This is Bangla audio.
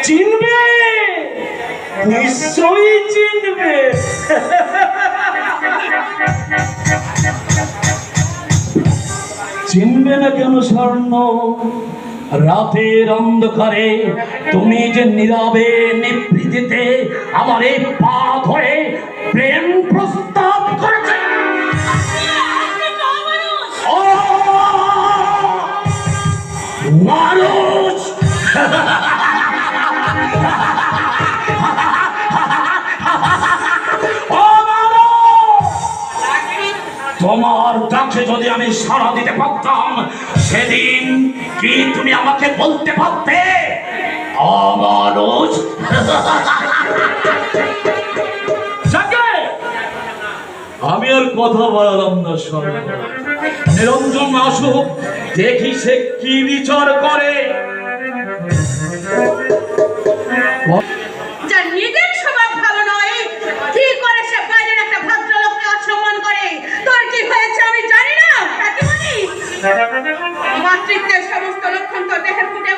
চিনবে, নিশ্চয়ই চিনবে। চিনবে না কেন স্বর্ণ? রাতের অন্ধকারে তুমি যে নীরবে নিভৃতিতে আমার এই পা ধরে প্রেম প্রস্তাব করেছে। ও মানুষ, তোমার ডাকে যদি আমি সাড়া দিতে পারতাম, সেদিন কি তুমি আমাকে বলতে পারতে অমানুষ? আমি আর কথা বললাম না, স্বর্ণ। নিরঞ্জন আসুক, দেখি সে কি বিচার করে। যার নিজের স্বভাব ভালো নয়, কি করে সে বাইরের একটা ভদ্রলোককে অসম্মান করে? তোর কি হয়েছে আমি জানি না, কাকিমণি। মাতৃত্বের সমস্ত লক্ষণ তোর দেখে ফুটে